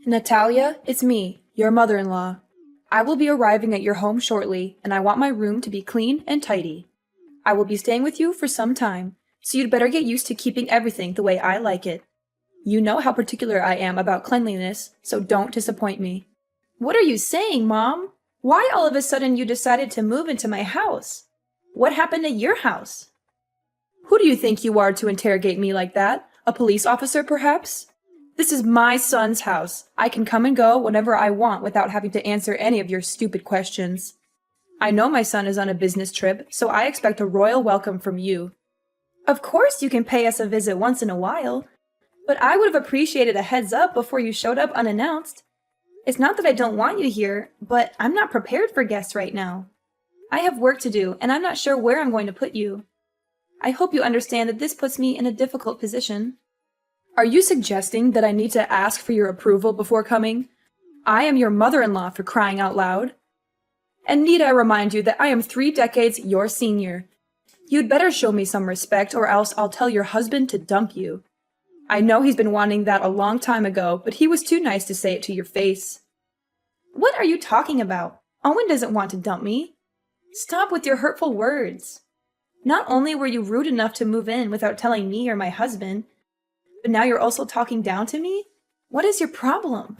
Natalia, it's me, your mother-in-law. I will be arriving at your home shortly, and I want my room to be clean and tidy. I will be staying with you for some time, so you'd better get used to keeping everything the way I like it. You know how particular I am about cleanliness, so don't disappoint me. What are you saying, Mom? Why all of a sudden you decided to move into my house? What happened at your house? Who do you think you are to interrogate me like that? A police officer, perhaps? This is my son's house. I can come and go whenever I want without having to answer any of your stupid questions. I know my son is on a business trip, so I expect a royal welcome from you. Of course you can pay us a visit once in a while, but I would have appreciated a heads up before you showed up unannounced. It's not that I don't want you here, but I'm not prepared for guests right now. I have work to do, and I'm not sure where I'm going to put you. I hope you understand that this puts me in a difficult position. Are you suggesting that I need to ask for your approval before coming? I am your mother-in-law, for crying out loud. And need I remind you that I am 3 decades your senior? You'd better show me some respect, or else I'll tell your husband to dump you. I know he's been wanting that a long time ago, but he was too nice to say it to your face. What are you talking about? Owen doesn't want to dump me. Stop with your hurtful words. Not only were you rude enough to move in without telling me or my husband, but now you're also talking down to me? What is your problem?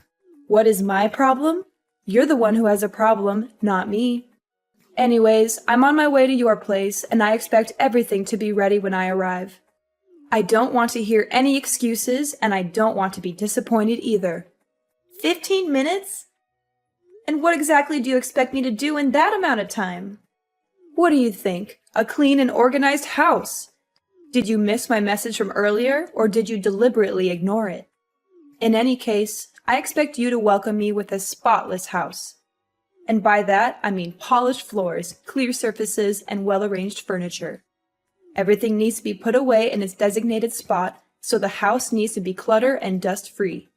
What is my problem? You're the one who has a problem, not me. Anyways, I'm on my way to your place, and I expect everything to be ready when I arrive. I don't want to hear any excuses, and I don't want to be disappointed either. 15 minutes? And what exactly do you expect me to do in that amount of time? What do you think? A clean and organized house? Did you miss my message from earlier, or did you deliberately ignore it? In any case, I expect you to welcome me with a spotless house. And by that, I mean polished floors, clear surfaces, and well-arranged furniture. Everything needs to be put away in its designated spot, so the house needs to be clutter and dust-free.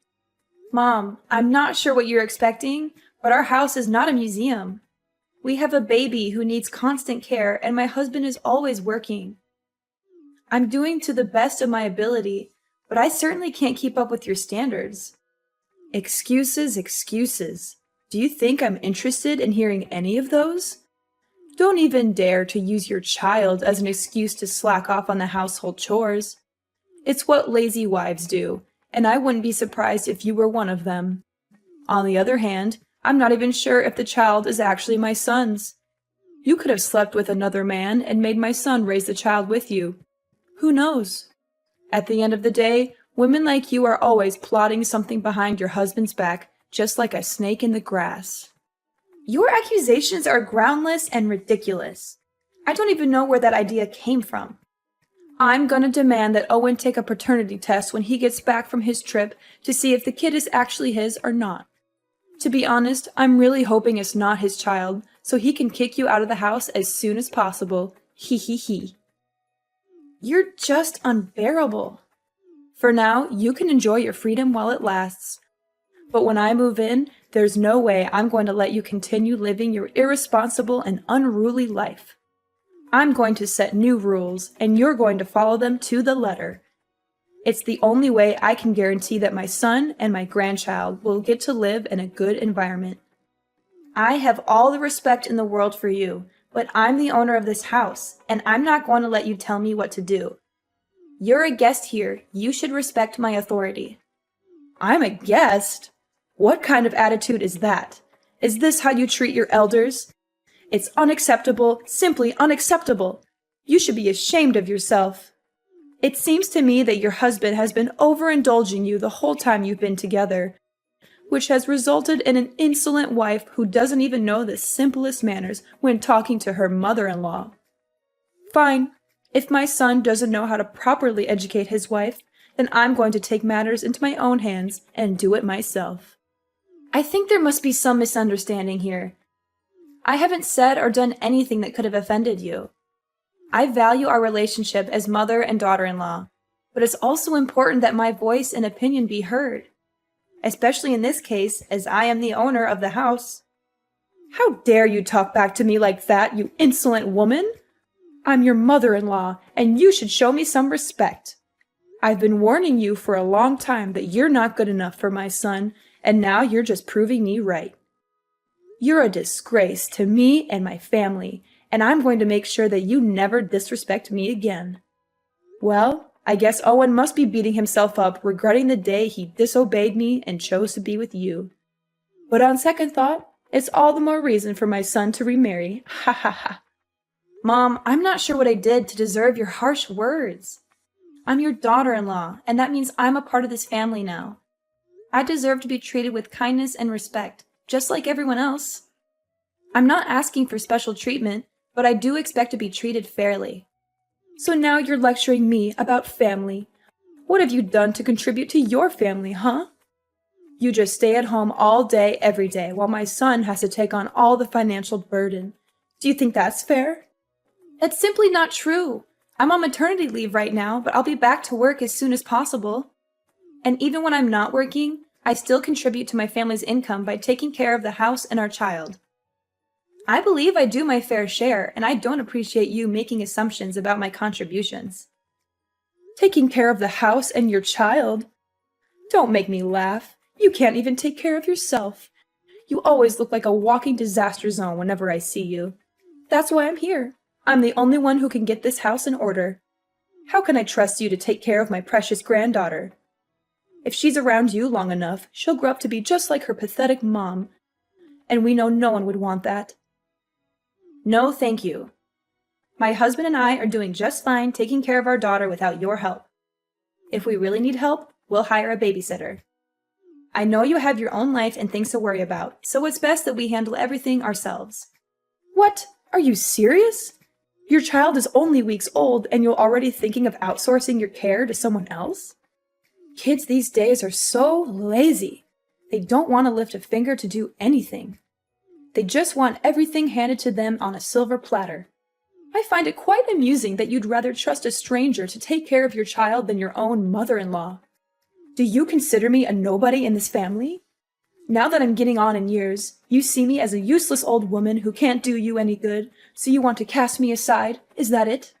Mom, I'm not sure what you're expecting, but our house is not a museum. We have a baby who needs constant care, and my husband is always working. I'm doing to the best of my ability, but I certainly can't keep up with your standards. Excuses, excuses. Do you think I'm interested in hearing any of those? Don't even dare to use your child as an excuse to slack off on the household chores. It's what lazy wives do, and I wouldn't be surprised if you were one of them. On the other hand, I'm not even sure if the child is actually my son's. You could have slept with another man and made my son raise the child with you. Who knows? At the end of the day, women like you are always plotting something behind your husband's back, just like a snake in the grass. Your accusations are groundless and ridiculous. I don't even know where that idea came from. I'm gonna demand that Owen take a paternity test when he gets back from his trip to see if the kid is actually his or not. To be honest, I'm really hoping it's not his child, so he can kick you out of the house as soon as possible. Hee hee hee. You're just unbearable. For now, you can enjoy your freedom while it lasts. But when I move in, there's no way I'm going to let you continue living your irresponsible and unruly life. I'm going to set new rules, and you're going to follow them to the letter. It's the only way I can guarantee that my son and my grandchild will get to live in a good environment. I have all the respect in the world for you, but I'm the owner of this house, and I'm not going to let you tell me what to do. You're a guest here. You should respect my authority. I'm a guest? What kind of attitude is that? Is this how you treat your elders? It's unacceptable, simply unacceptable. You should be ashamed of yourself. It seems to me that your husband has been overindulging you the whole time you've been together, which has resulted in an insolent wife who doesn't even know the simplest manners when talking to her mother-in-law. Fine. If my son doesn't know how to properly educate his wife, then I'm going to take matters into my own hands and do it myself. I think there must be some misunderstanding here. I haven't said or done anything that could have offended you. I value our relationship as mother and daughter-in-law, but it's also important that my voice and opinion be heard, especially in this case, as I am the owner of the house. How dare you talk back to me like that, you insolent woman? I'm your mother-in-law, and you should show me some respect. I've been warning you for a long time that you're not good enough for my son, and now you're just proving me right. You're a disgrace to me and my family, and I'm going to make sure that you never disrespect me again. Well, I guess Owen must be beating himself up, regretting the day he disobeyed me and chose to be with you. But on second thought, it's all the more reason for my son to remarry. Ha ha ha. Mom, I'm not sure what I did to deserve your harsh words. I'm your daughter-in-law, and that means I'm a part of this family now. I deserve to be treated with kindness and respect, just like everyone else. I'm not asking for special treatment, but I do expect to be treated fairly. So now you're lecturing me about family. What have you done to contribute to your family, huh? You just stay at home all day, every day, while my son has to take on all the financial burden. Do you think that's fair? That's simply not true. I'm on maternity leave right now, but I'll be back to work as soon as possible. And even when I'm not working, I still contribute to my family's income by taking care of the house and our child. I believe I do my fair share, and I don't appreciate you making assumptions about my contributions. Taking care of the house and your child? Don't make me laugh. You can't even take care of yourself. You always look like a walking disaster zone whenever I see you. That's why I'm here. I'm the only one who can get this house in order. How can I trust you to take care of my precious granddaughter? If she's around you long enough, she'll grow up to be just like her pathetic mom. And we know no one would want that. No, thank you. My husband and I are doing just fine taking care of our daughter without your help. If we really need help, we'll hire a babysitter. I know you have your own life and things to worry about, so it's best that we handle everything ourselves. What? Are you serious? Your child is only weeks old and you're already thinking of outsourcing your care to someone else? Kids these days are so lazy. They don't want to lift a finger to do anything. They just want everything handed to them on a silver platter. I find it quite amusing that you'd rather trust a stranger to take care of your child than your own mother-in-law. Do you consider me a nobody in this family? Now that I'm getting on in years, you see me as a useless old woman who can't do you any good, so you want to cast me aside, is that it?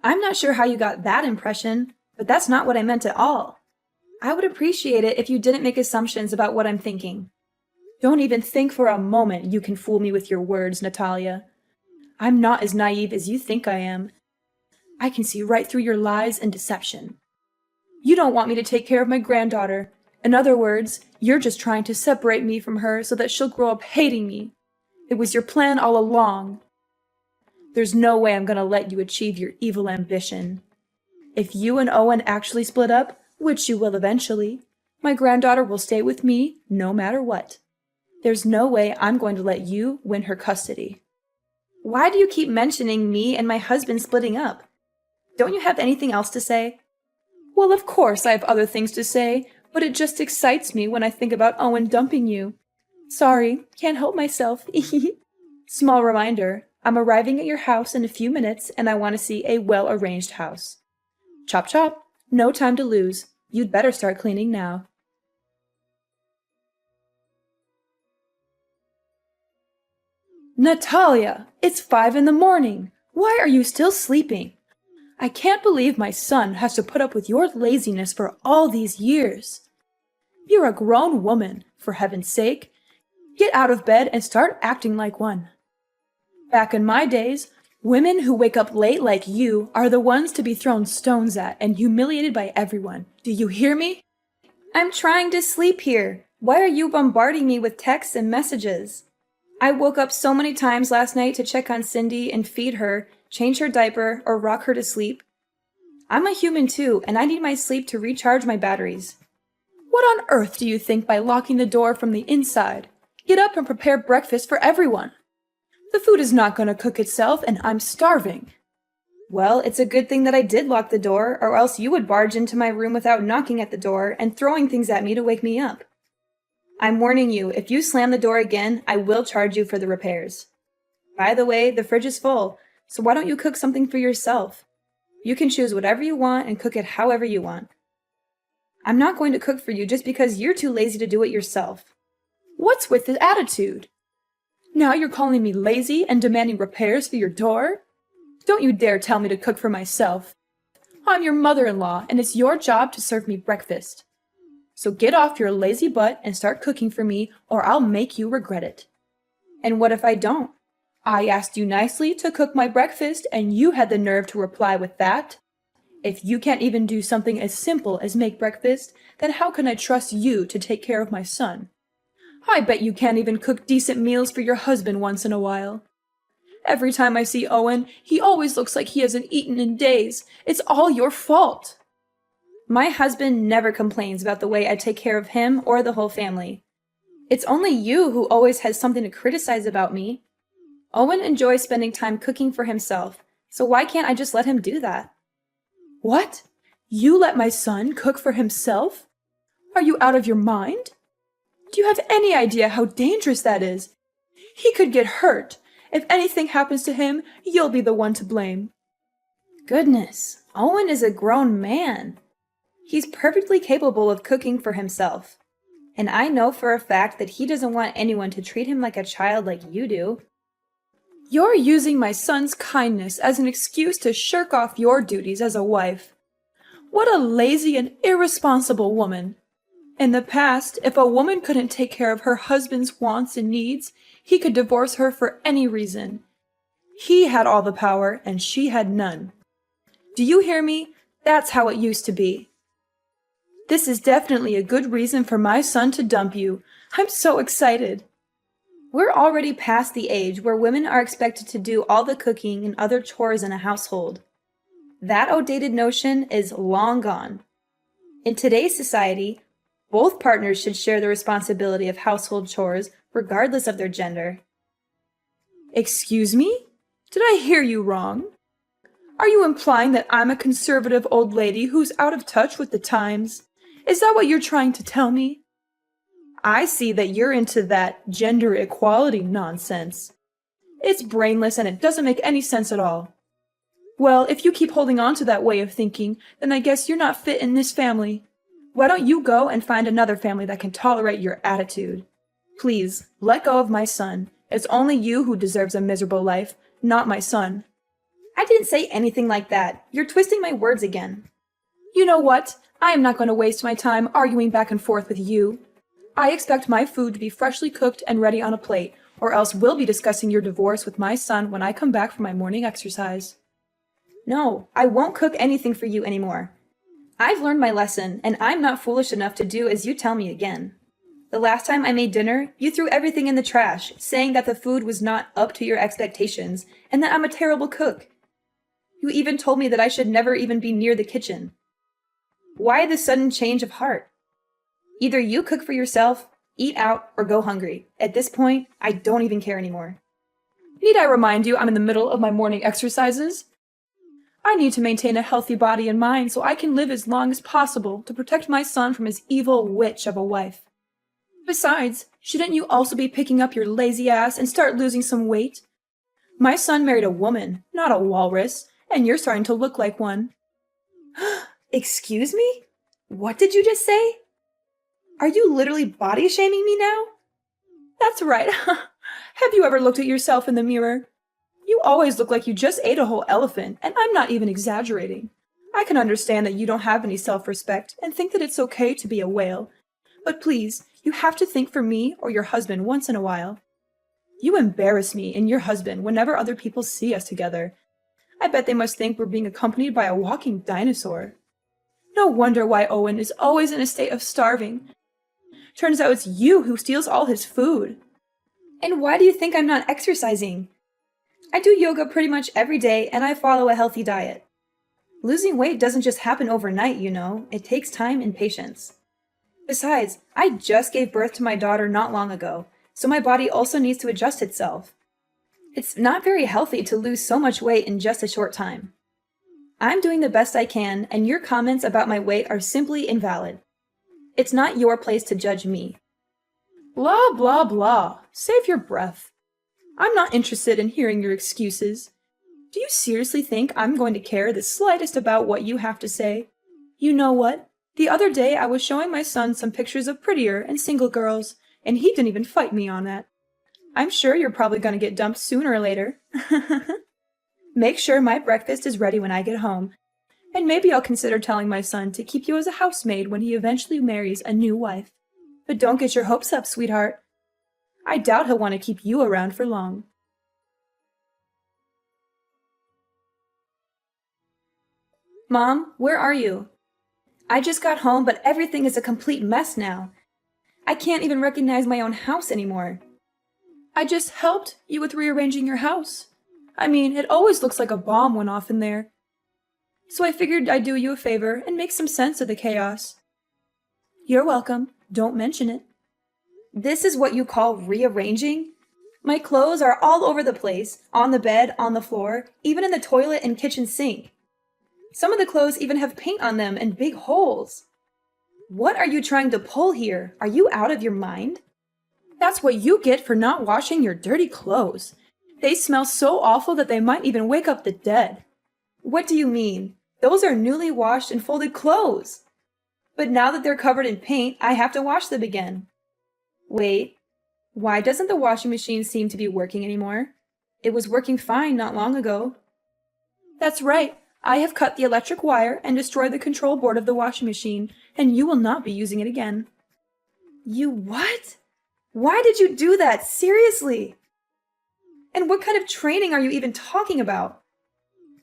I'm not sure how you got that impression, but that's not what I meant at all. I would appreciate it if you didn't make assumptions about what I'm thinking. Don't even think for a moment you can fool me with your words, Natalia. I'm not as naive as you think I am. I can see right through your lies and deception. You don't want me to take care of my granddaughter. In other words, you're just trying to separate me from her so that she'll grow up hating me. It was your plan all along. There's no way I'm going to let you achieve your evil ambition. If you and Owen actually split up, which you will eventually, my granddaughter will stay with me no matter what. There's no way I'm going to let you win her custody. Why do you keep mentioning me and my husband splitting up? Don't you have anything else to say? Well, of course I have other things to say, but it just excites me when I think about Owen dumping you. Sorry, can't help myself. Small reminder, I'm arriving at your house in a few minutes and I want to see a well-arranged house. Chop chop, no time to lose. You'd better start cleaning now. Natalia, it's 5 a.m. Why are you still sleeping? I can't believe my son has to put up with your laziness for all these years. You're a grown woman, for heaven's sake. Get out of bed and start acting like one. Back in my days, women who wake up late like you are the ones to be thrown stones at and humiliated by everyone. Do you hear me? I'm trying to sleep here. Why are you bombarding me with texts and messages? I woke up so many times last night to check on Cindy and feed her, change her diaper, or rock her to sleep. I'm a human too, and I need my sleep to recharge my batteries. What on earth do you think by locking the door from the inside? Get up and prepare breakfast for everyone. The food is not going to cook itself, and I'm starving. Well, it's a good thing that I did lock the door, or else you would barge into my room without knocking at the door and throwing things at me to wake me up. I'm warning you, if you slam the door again, I will charge you for the repairs. By the way, the fridge is full, so why don't you cook something for yourself? You can choose whatever you want and cook it however you want. I'm not going to cook for you just because you're too lazy to do it yourself. What's with the attitude? Now you're calling me lazy and demanding repairs for your door? Don't you dare tell me to cook for myself. I'm your mother-in-law, and it's your job to serve me breakfast. So get off your lazy butt and start cooking for me, or I'll make you regret it. And what if I don't? I asked you nicely to cook my breakfast, and you had the nerve to reply with that? If you can't even do something as simple as make breakfast, then how can I trust you to take care of my son? I bet you can't even cook decent meals for your husband once in a while. Every time I see Owen, he always looks like he hasn't eaten in days. It's all your fault. My husband never complains about the way I take care of him or the whole family. It's only you who always has something to criticize about me. Owen enjoys spending time cooking for himself, so why can't I just let him do that? What? You let my son cook for himself? Are you out of your mind? Do you have any idea how dangerous that is? He could get hurt. If anything happens to him, you'll be the one to blame. Goodness, Owen is a grown man. He's perfectly capable of cooking for himself. And I know for a fact that he doesn't want anyone to treat him like a child like you do. You're using my son's kindness as an excuse to shirk off your duties as a wife. What a lazy and irresponsible woman. In the past, if a woman couldn't take care of her husband's wants and needs, he could divorce her for any reason. He had all the power, and she had none. Do you hear me? That's how it used to be. This is definitely a good reason for my son to dump you. I'm so excited. We're already past the age where women are expected to do all the cooking and other chores in a household. That outdated notion is long gone. In today's society, both partners should share the responsibility of household chores regardless of their gender. Excuse me? Did I hear you wrong? Are you implying that I'm a conservative old lady who's out of touch with the times? Is that what you're trying to tell me? I see that you're into that gender equality nonsense. It's brainless and it doesn't make any sense at all. Well, if you keep holding on to that way of thinking, then I guess you're not fit in this family. Why don't you go and find another family that can tolerate your attitude? Please, let go of my son. It's only you who deserves a miserable life, not my son. I didn't say anything like that. You're twisting my words again. You know what? I am not going to waste my time arguing back and forth with you. I expect my food to be freshly cooked and ready on a plate, or else we'll be discussing your divorce with my son when I come back from my morning exercise. No, I won't cook anything for you anymore. I've learned my lesson, and I'm not foolish enough to do as you tell me again. The last time I made dinner, you threw everything in the trash, saying that the food was not up to your expectations, and that I'm a terrible cook. You even told me that I should never even be near the kitchen. Why this sudden change of heart? Either you cook for yourself, eat out, or go hungry. At this point, I don't even care anymore. Need I remind you I'm in the middle of my morning exercises? I need to maintain a healthy body and mind so I can live as long as possible to protect my son from his evil witch of a wife. Besides, shouldn't you also be picking up your lazy ass and start losing some weight? My son married a woman, not a walrus, and you're starting to look like one. Excuse me? What did you just say? Are you literally body shaming me now? That's right. Have you ever looked at yourself in the mirror? You always look like you just ate a whole elephant, and I'm not even exaggerating. I can understand that you don't have any self-respect and think that it's okay to be a whale. But please, you have to think for me or your husband once in a while. You embarrass me and your husband whenever other people see us together. I bet they must think we're being accompanied by a walking dinosaur. No wonder why Owen is always in a state of starving. Turns out it's you who steals all his food. And why do you think I'm not exercising? I do yoga pretty much every day and I follow a healthy diet. Losing weight doesn't just happen overnight, you know. It takes time and patience. Besides, I just gave birth to my daughter not long ago, so my body also needs to adjust itself. It's not very healthy to lose so much weight in just a short time. I'm doing the best I can, and your comments about my weight are simply invalid. It's not your place to judge me. Blah, blah, blah. Save your breath. I'm not interested in hearing your excuses. Do you seriously think I'm going to care the slightest about what you have to say? You know what? The other day I was showing my son some pictures of prettier and single girls, and he didn't even fight me on that. I'm sure you're probably going to get dumped sooner or later. Make sure my breakfast is ready when I get home. And maybe I'll consider telling my son to keep you as a housemaid when he eventually marries a new wife. But don't get your hopes up, sweetheart. I doubt he'll want to keep you around for long. Mom, where are you? I just got home, but everything is a complete mess now. I can't even recognize my own house anymore. I just helped you with rearranging your house. I mean, it always looks like a bomb went off in there. So I figured I'd do you a favor and make some sense of the chaos. You're welcome. Don't mention it. This is what you call rearranging? My clothes are all over the place, on the bed, on the floor, even in the toilet and kitchen sink. Some of the clothes even have paint on them and big holes. What are you trying to pull here? Are you out of your mind? That's what you get for not washing your dirty clothes. They smell so awful that they might even wake up the dead. What do you mean? Those are newly washed and folded clothes. But now that they're covered in paint, I have to wash them again. Wait, why doesn't the washing machine seem to be working anymore? It was working fine not long ago. That's right. I have cut the electric wire and destroyed the control board of the washing machine, and you will not be using it again. You what? Why did you do that? Seriously? And what kind of training are you even talking about?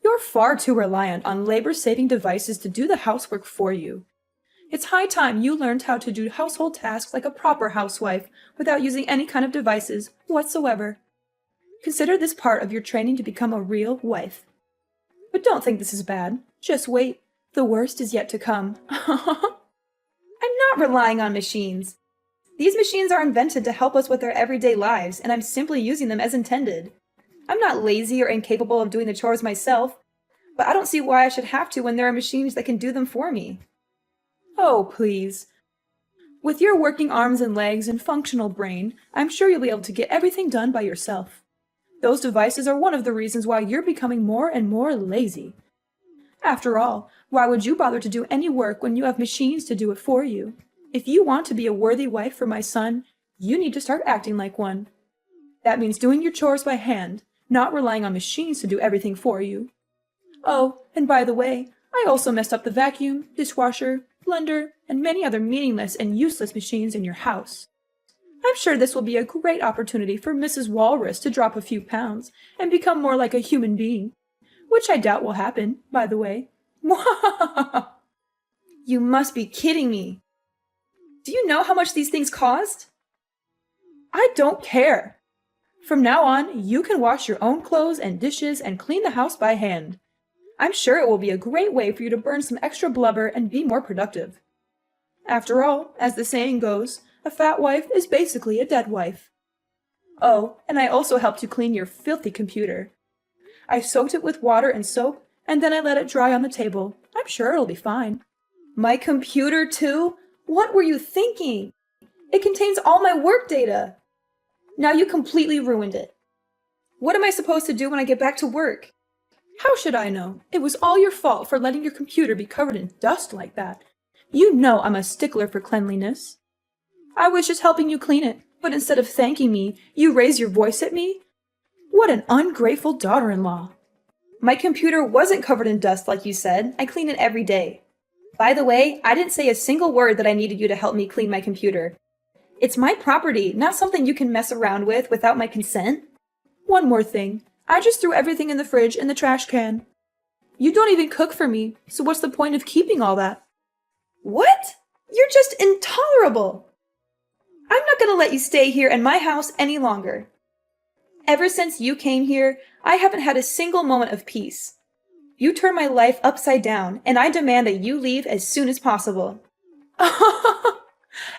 You're far too reliant on labor-saving devices to do the housework for you. It's high time you learned how to do household tasks like a proper housewife without using any kind of devices whatsoever. Consider this part of your training to become a real wife. But don't think this is bad. Just wait. The worst is yet to come. I'm not relying on machines. These machines are invented to help us with our everyday lives, and I'm simply using them as intended. I'm not lazy or incapable of doing the chores myself, but I don't see why I should have to when there are machines that can do them for me. Oh, please. With your working arms and legs and functional brain, I'm sure you'll be able to get everything done by yourself. Those devices are one of the reasons why you're becoming more and more lazy. After all, why would you bother to do any work when you have machines to do it for you? If you want to be a worthy wife for my son, you need to start acting like one. That means doing your chores by hand, not relying on machines to do everything for you. Oh, and by the way, I also messed up the vacuum, dishwasher, blender, and many other meaningless and useless machines in your house. I'm sure this will be a great opportunity for Mrs. Walrus to drop a few pounds and become more like a human being, which I doubt will happen, by the way. You must be kidding me. Do you know how much these things cost? I don't care. From now on, you can wash your own clothes and dishes and clean the house by hand. I'm sure it will be a great way for you to burn some extra blubber and be more productive. After all, as the saying goes, a fat wife is basically a dead wife. Oh, and I also helped you clean your filthy computer. I soaked it with water and soap, and then I let it dry on the table. I'm sure it'll be fine. My computer, too? What were you thinking? It contains all my work data. Now you completely ruined it. What am I supposed to do when I get back to work? How should I know? It was all your fault for letting your computer be covered in dust like that. You know I'm a stickler for cleanliness. I was just helping you clean it, but instead of thanking me, you raise your voice at me? What an ungrateful daughter-in-law. My computer wasn't covered in dust like you said. I clean it every day. By the way, I didn't say a single word that I needed you to help me clean my computer. It's my property, not something you can mess around with without my consent. One more thing. I just threw everything in the fridge and the trash can. You don't even cook for me, so what's the point of keeping all that? What? You're just intolerable. I'm not going to let you stay here in my house any longer. Ever since you came here, I haven't had a single moment of peace. You turned my life upside down, and I demand that you leave as soon as possible.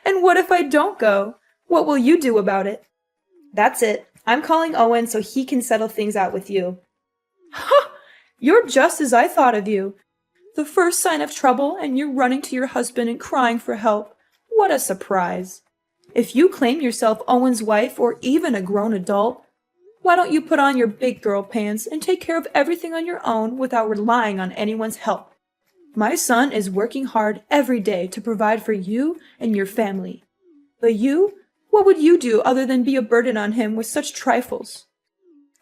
And what if I don't go? What will you do about it? That's it. I'm calling Owen so he can settle things out with you. Ha! You're just as I thought of you. The first sign of trouble, and you're running to your husband and crying for help. What a surprise. If you claim yourself Owen's wife or even a grown adult, why don't you put on your big girl pants and take care of everything on your own without relying on anyone's help? My son is working hard every day to provide for you and your family. But you, what would you do other than be a burden on him with such trifles?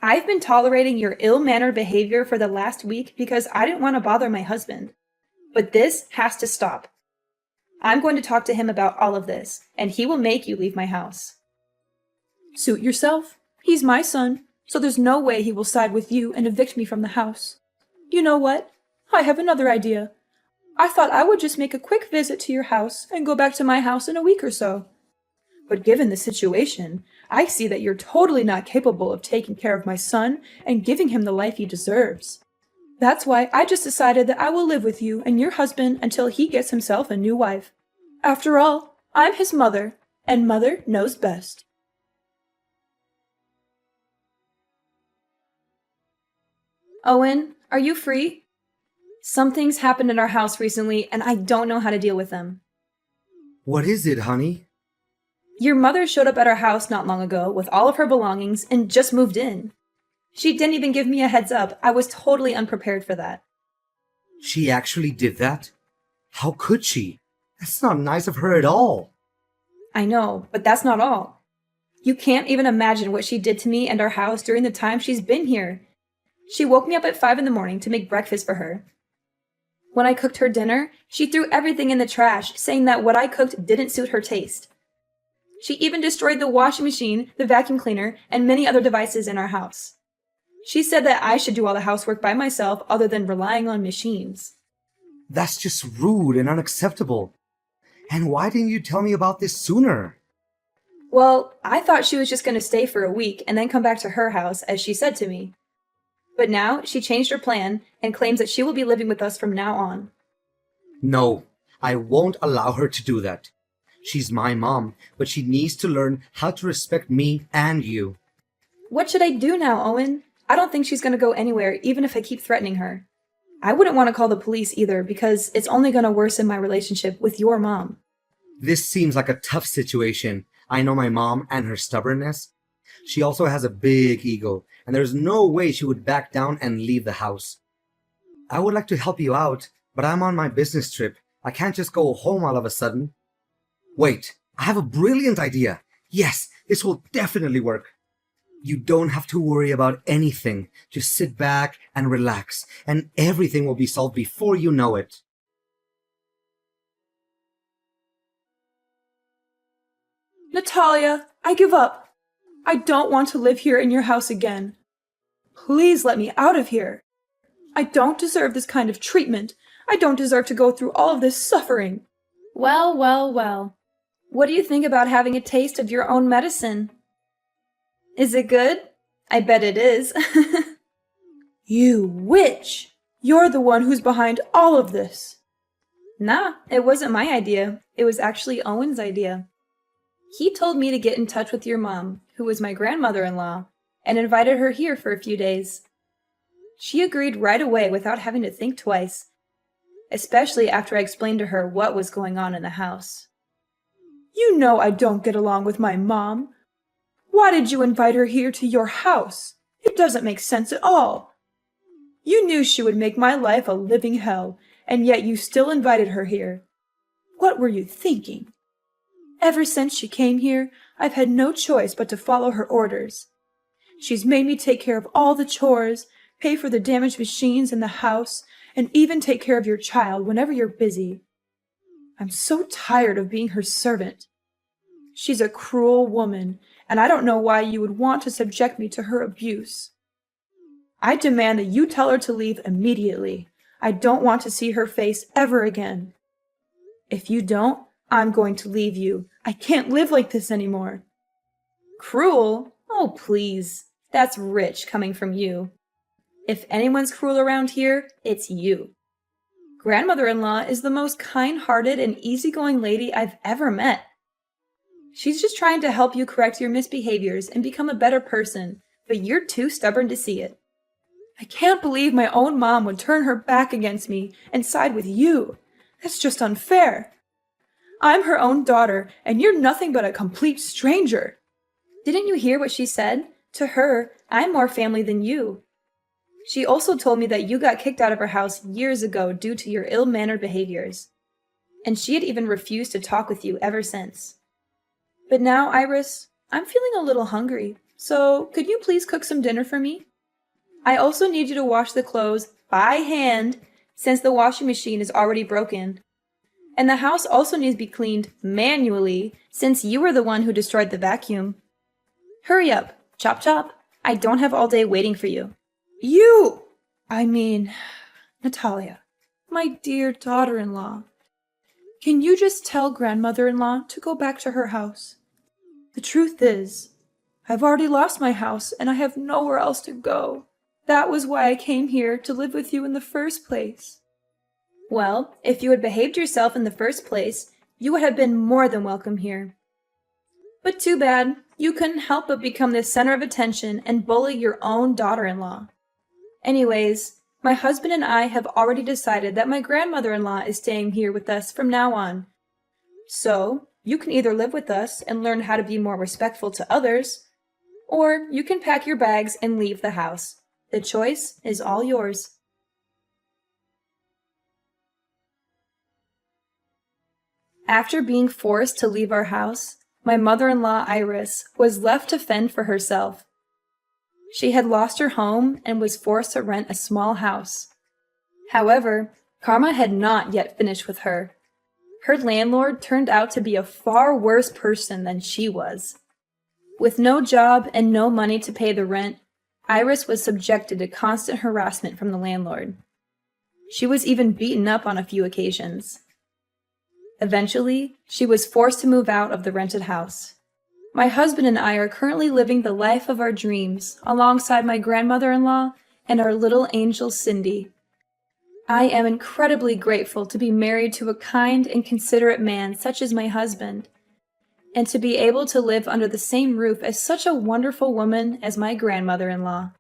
I've been tolerating your ill-mannered behavior for the last week because I didn't want to bother my husband. But this has to stop. I'm going to talk to him about all of this, and he will make you leave my house. Suit yourself. He's my son, so there's no way he will side with you and evict me from the house. You know what? I have another idea. I thought I would just make a quick visit to your house and go back to my house in a week or so. But given the situation, I see that you're totally not capable of taking care of my son and giving him the life he deserves. That's why I just decided that I will live with you and your husband until he gets himself a new wife. After all, I'm his mother, and mother knows best. Owen, are you free? Something's happened in our house recently, and I don't know how to deal with them. What is it, honey? Your mother showed up at our house not long ago with all of her belongings and just moved in. She didn't even give me a heads up. I was totally unprepared for that. She actually did that? How could she? That's not nice of her at all. I know, but that's not all. You can't even imagine what she did to me and our house during the time she's been here. She woke me up at 5 in the morning to make breakfast for her. When I cooked her dinner, she threw everything in the trash, saying that what I cooked didn't suit her taste. She even destroyed the washing machine, the vacuum cleaner, and many other devices in our house. She said that I should do all the housework by myself other than relying on machines. That's just rude and unacceptable. And why didn't you tell me about this sooner? Well, I thought she was just going to stay for a week and then come back to her house, as she said to me. But now she changed her plan and claims that she will be living with us from now on. No, I won't allow her to do that. She's my mom, but she needs to learn how to respect me and you. What should I do now, Owen? I don't think she's going to go anywhere, even if I keep threatening her. I wouldn't want to call the police either, because it's only going to worsen my relationship with your mom. This seems like a tough situation. I know my mom and her stubbornness. She also has a big ego, and there's no way she would back down and leave the house. I would like to help you out, but I'm on my business trip. I can't just go home all of a sudden. Wait, I have a brilliant idea. Yes, this will definitely work. You don't have to worry about anything. Just sit back and relax, and everything will be solved before you know it. Natalia, I give up. I don't want to live here in your house again. Please let me out of here. I don't deserve this kind of treatment. I don't deserve to go through all of this suffering. Well, well, well. What do you think about having a taste of your own medicine? Is it good? I bet it is. You witch! You're the one who's behind all of this. Nah, it wasn't my idea. It was actually Owen's idea. He told me to get in touch with your mom, who was my grandmother-in-law, and invited her here for a few days. She agreed right away without having to think twice, especially after I explained to her what was going on in the house. You know I don't get along with my mom. Why did you invite her here to your house? It doesn't make sense at all. You knew she would make my life a living hell, and yet you still invited her here. What were you thinking? Ever since she came here, I've had no choice but to follow her orders. She's made me take care of all the chores, pay for the damaged machines in the house, and even take care of your child whenever you're busy. I'm so tired of being her servant. She's a cruel woman, and I don't know why you would want to subject me to her abuse. I demand that you tell her to leave immediately. I don't want to see her face ever again. If you don't, I'm going to leave you. I can't live like this anymore. Cruel? Oh, please. That's rich coming from you. If anyone's cruel around here, it's you. Grandmother-in-law is the most kind-hearted and easygoing lady I've ever met. She's just trying to help you correct your misbehaviors and become a better person, but you're too stubborn to see it. I can't believe my own mom would turn her back against me and side with you. That's just unfair. I'm her own daughter, and you're nothing but a complete stranger. Didn't you hear what she said? To her, I'm more family than you. She also told me that you got kicked out of her house years ago due to your ill-mannered behaviors. And she had even refused to talk with you ever since. But now, Iris, I'm feeling a little hungry. So, could you please cook some dinner for me? I also need you to wash the clothes by hand since the washing machine is already broken. And the house also needs to be cleaned manually since you were the one who destroyed the vacuum. Hurry up, chop chop. I don't have all day waiting for you. Natalia, my dear daughter-in-law. Can you just tell grandmother-in-law to go back to her house? The truth is, I've already lost my house and I have nowhere else to go. That was why I came here to live with you in the first place. Well, if you had behaved yourself in the first place, you would have been more than welcome here. But too bad, you couldn't help but become the center of attention and bully your own daughter-in-law. Anyways, my husband and I have already decided that my grandmother-in-law is staying here with us from now on. So, you can either live with us and learn how to be more respectful to others, or you can pack your bags and leave the house. The choice is all yours. After being forced to leave our house, my mother-in-law Iris was left to fend for herself. She had lost her home and was forced to rent a small house. However, karma had not yet finished with her. Her landlord turned out to be a far worse person than she was. With no job and no money to pay the rent, Iris was subjected to constant harassment from the landlord. She was even beaten up on a few occasions. Eventually, she was forced to move out of the rented house. My husband and I are currently living the life of our dreams alongside my grandmother-in-law and our little angel Cindy. I am incredibly grateful to be married to a kind and considerate man such as my husband, and to be able to live under the same roof as such a wonderful woman as my grandmother-in-law.